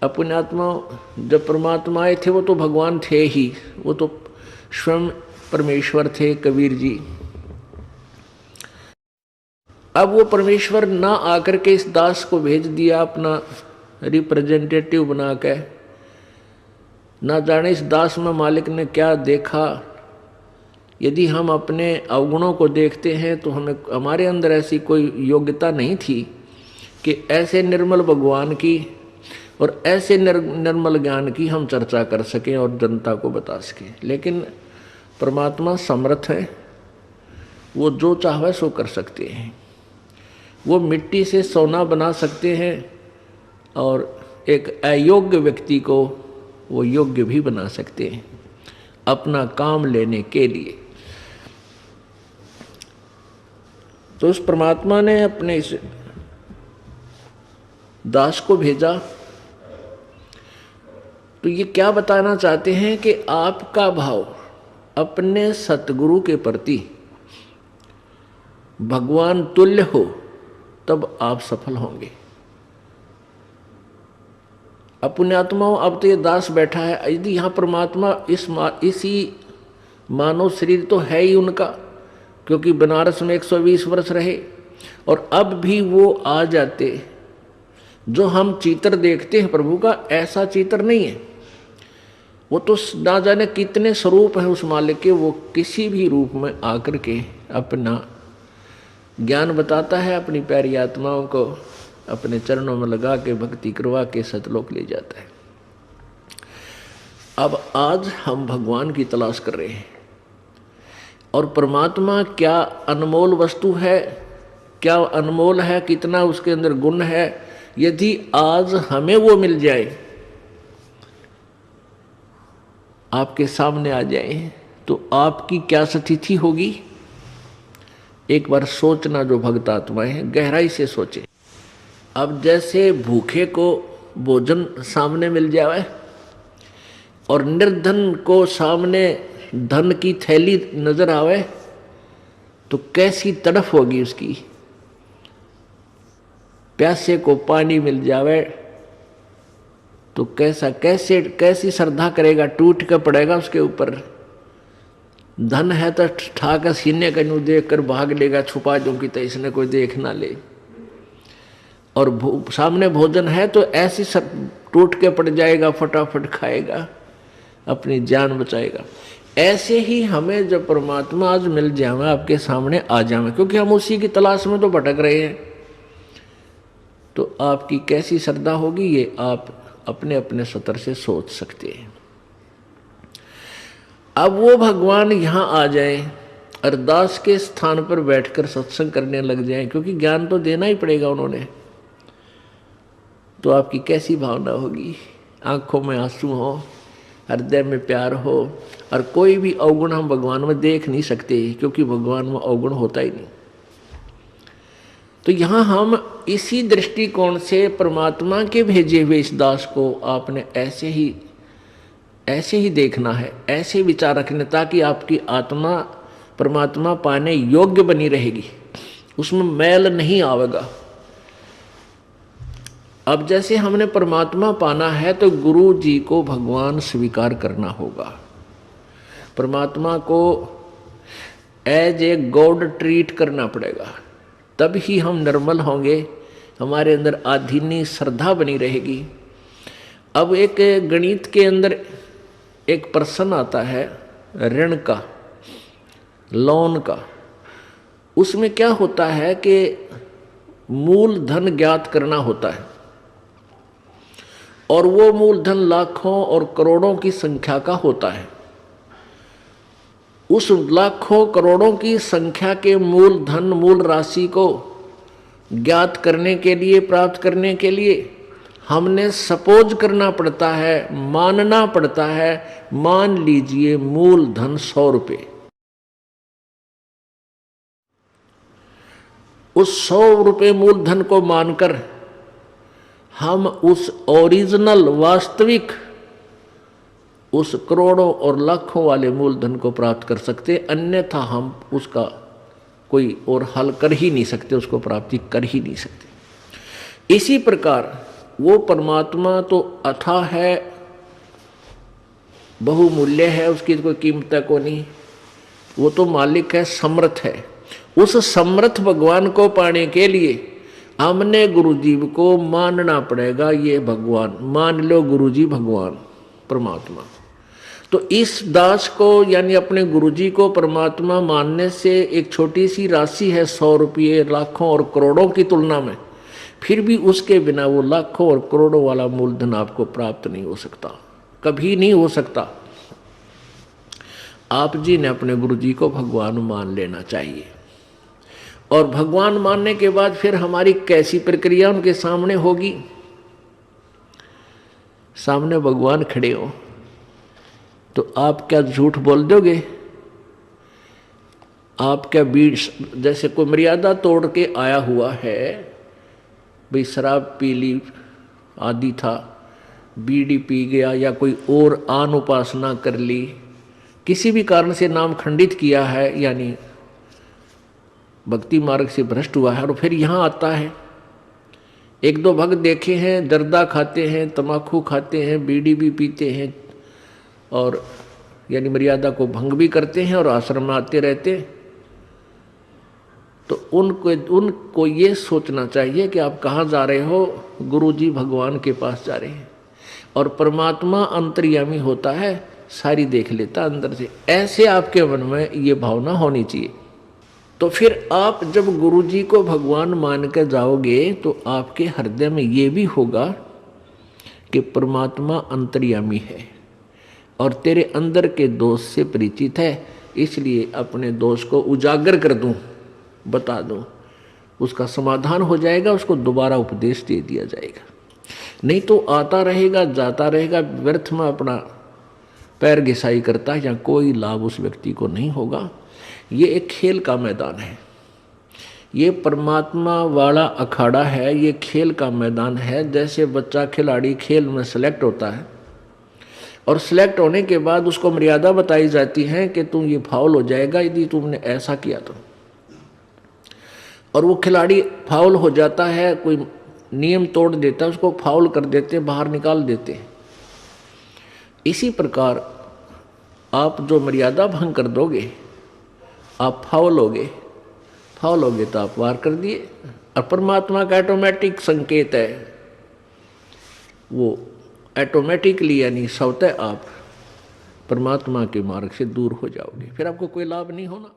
अपने आत्मा जब परमात्मा आए थे वो तो भगवान थे ही, वो तो स्वयं परमेश्वर थे कबीर जी। अब वो परमेश्वर ना आकर के इस दास को भेज दिया अपना रिप्रेजेंटेटिव बना के। ना जाने इस दास में मालिक ने क्या देखा। यदि हम अपने अवगुणों को देखते हैं तो हमें, हमारे अंदर ऐसी कोई योग्यता नहीं थी कि ऐसे निर्मल भगवान की और ऐसे निर्मल ज्ञान की हम चर्चा कर सकें और जनता को बता सकें। लेकिन परमात्मा समर्थ है, वो जो चाहे सो कर सकते हैं। वो मिट्टी से सोना बना सकते हैं और एक अयोग्य व्यक्ति को वो योग्य भी बना सकते हैं अपना काम लेने के लिए। तो उस परमात्मा ने अपने इस दास को भेजा। तो ये क्या बताना चाहते हैं कि आपका भाव अपने सतगुरु के प्रति भगवान तुल्य हो तब आप सफल होंगे। अपने आत्माओं, अब तो ये दास बैठा है, यदि यहाँ परमात्मा इसी मानव शरीर तो है ही उनका, क्योंकि बनारस में 120 वर्ष रहे और अब भी वो आ जाते। जो हम चित्र देखते हैं प्रभु का, ऐसा चित्र नहीं है। वो तो ना जाने कितने स्वरूप हैं उस मालिक के, वो किसी भी रूप में आकर के अपना ज्ञान बताता है, अपनी प्यारी आत्माओं को अपने चरणों में लगा के भक्ति करवा के सतलोक ले जाता है। अब आज हम भगवान की तलाश कर रहे हैं और परमात्मा क्या अनमोल वस्तु है, क्या अनमोल है, कितना उसके अंदर गुण है। यदि आज हमें वो मिल जाए, आपके सामने आ जाए, तो आपकी क्या स्थिति होगी। एक बार सोचना, जो भक्त आत्माएं हैं गहराई से सोचे। अब जैसे भूखे को भोजन सामने मिल जाए और निर्धन को सामने धन की थैली नजर आवे तो कैसी तड़फ होगी उसकी। प्यासे को पानी मिल जावे तो कैसी श्रद्धा करेगा, टूट कर पड़ेगा उसके ऊपर। धन है तो ठाकर सीने का न्यू देख कर भाग लेगा, छुपा दूं कि तो इसने कोई देख ना ले। और सामने भोजन है तो ऐसी सब टूट के पड़ जाएगा, फटाफट खाएगा, अपनी जान बचाएगा। ऐसे ही हमें जब परमात्मा आज मिल जाए, आपके सामने आ जाए, क्योंकि हम उसी की तलाश में तो भटक रहे हैं, तो आपकी कैसी श्रद्धा होगी ये आप अपने अपने स्तर से सोच सकते हैं। अब वो भगवान यहाँ आ जाए, अरदास के स्थान पर बैठकर सत्संग करने लग जाए, क्योंकि ज्ञान तो देना ही पड़ेगा उन्होंने, तो आपकी कैसी भावना होगी। आंखों में आंसू हो, हृदय में प्यार हो, और कोई भी अवगुण हम भगवान में देख नहीं सकते, क्योंकि भगवान में अवगुण होता ही नहीं। तो यहाँ हम इसी दृष्टिकोण से परमात्मा के भेजे हुए इस दास को आपने ऐसे ही देखना है, ऐसे विचार रखने, ताकि आपकी आत्मा परमात्मा पाने योग्य बनी रहेगी, उसमें मैल नहीं आवेगा। अब जैसे हमने परमात्मा पाना है तो गुरु जी को भगवान स्वीकार करना होगा। परमात्मा को एज ए गॉड ट्रीट करना पड़ेगा, तब ही हम निर्मल होंगे, हमारे अंदर आधीनी श्रद्धा बनी रहेगी। अब एक गणित के अंदर एक प्रश्न आता है ऋण का, लोन का। उसमें क्या होता है कि मूल धन ज्ञात करना होता है, और वो मूलधन लाखों और करोड़ों की संख्या का होता है। उस लाखों करोड़ों की संख्या के मूलधन, मूल राशि को ज्ञात करने के लिए, प्राप्त करने के लिए हमने सपोज करना पड़ता है, मानना पड़ता है। मान लीजिए मूलधन 100 रुपये। उस 100 रुपये मूलधन को मानकर हम उस ओरिजिनल, वास्तविक, उस करोड़ों और लाखों वाले मूलधन को प्राप्त कर सकते, अन्यथा हम उसका कोई और हल कर ही नहीं सकते, उसको प्राप्ति कर ही नहीं सकते। इसी प्रकार वो परमात्मा तो अथाह है, बहुमूल्य है, उसकी कोई कीमत को नहीं। वो तो मालिक है, समर्थ है। उस समर्थ भगवान को पाने के लिए हमने गुरुजी को मानना पड़ेगा। ये भगवान मान लो, गुरुजी भगवान परमात्मा। तो इस दास को यानी अपने गुरुजी को परमात्मा मानने से एक छोटी सी राशि है, 100 रुपये लाखों और करोड़ों की तुलना में, फिर भी उसके बिना वो लाखों और करोड़ों वाला मूलधन आपको प्राप्त नहीं हो सकता, कभी नहीं हो सकता। आप जी ने अपने गुरुजी को भगवान मान लेना चाहिए। और भगवान मानने के बाद फिर हमारी कैसी प्रक्रिया उनके सामने होगी? सामने भगवान खड़े हो तो आप क्या झूठ बोल दोगे? आप क्या जैसे कोई मर्यादा तोड़ के आया हुआ है, भाई शराब पी ली आदि था, बीड़ी पी गया या कोई और आन उपासना कर ली, किसी भी कारण से नाम खंडित किया है, यानी भक्ति मार्ग से भ्रष्ट हुआ है, और फिर यहाँ आता है। एक दो भक्त देखे हैं, जर्दा खाते हैं, तम्बाकू खाते हैं, बीड़ी भी पीते हैं, और यानी मर्यादा को भंग भी करते हैं और आश्रम में आते रहते। तो उनको ये सोचना चाहिए कि आप कहाँ जा रहे हो? गुरुजी भगवान के पास जा रहे हैं। और परमात्मा अंतर्यामी होता है, सारी देख लेता अंदर से। ऐसे आपके मन में ये भावना होनी चाहिए। तो फिर आप जब गुरुजी को भगवान मान कर जाओगे तो आपके हृदय में ये भी होगा कि परमात्मा अंतर्यामी है और तेरे अंदर के दोष से परिचित है, इसलिए अपने दोष को उजागर कर दूं, बता दूं, उसका समाधान हो जाएगा, उसको दोबारा उपदेश दे दिया जाएगा। नहीं तो आता रहेगा, जाता रहेगा, व्यर्थ में अपना पैर घिसाई करता है, या कोई लाभ उस व्यक्ति को नहीं होगा। ये एक खेल का मैदान है, ये परमात्मा वाला अखाड़ा है, ये खेल का मैदान है। जैसे बच्चा खिलाड़ी खेल में सेलेक्ट होता है और सिलेक्ट होने के बाद उसको मर्यादा बताई जाती है कि तुम ये फाउल हो जाएगा यदि तुमने ऐसा किया तो, और वो खिलाड़ी फाउल हो जाता है, कोई नियम तोड़ देता है, उसको फाउल कर देते, बाहर निकाल देते। इसी प्रकार आप जो मर्यादा भंग कर दोगे, आप फाउल होगे तो आप वार कर दिए। और परमात्मा का ऑटोमेटिक संकेत है, वो ऑटोमेटिकली यानी स्वतः आप परमात्मा के मार्ग से दूर हो जाओगे, फिर आपको कोई लाभ नहीं होना।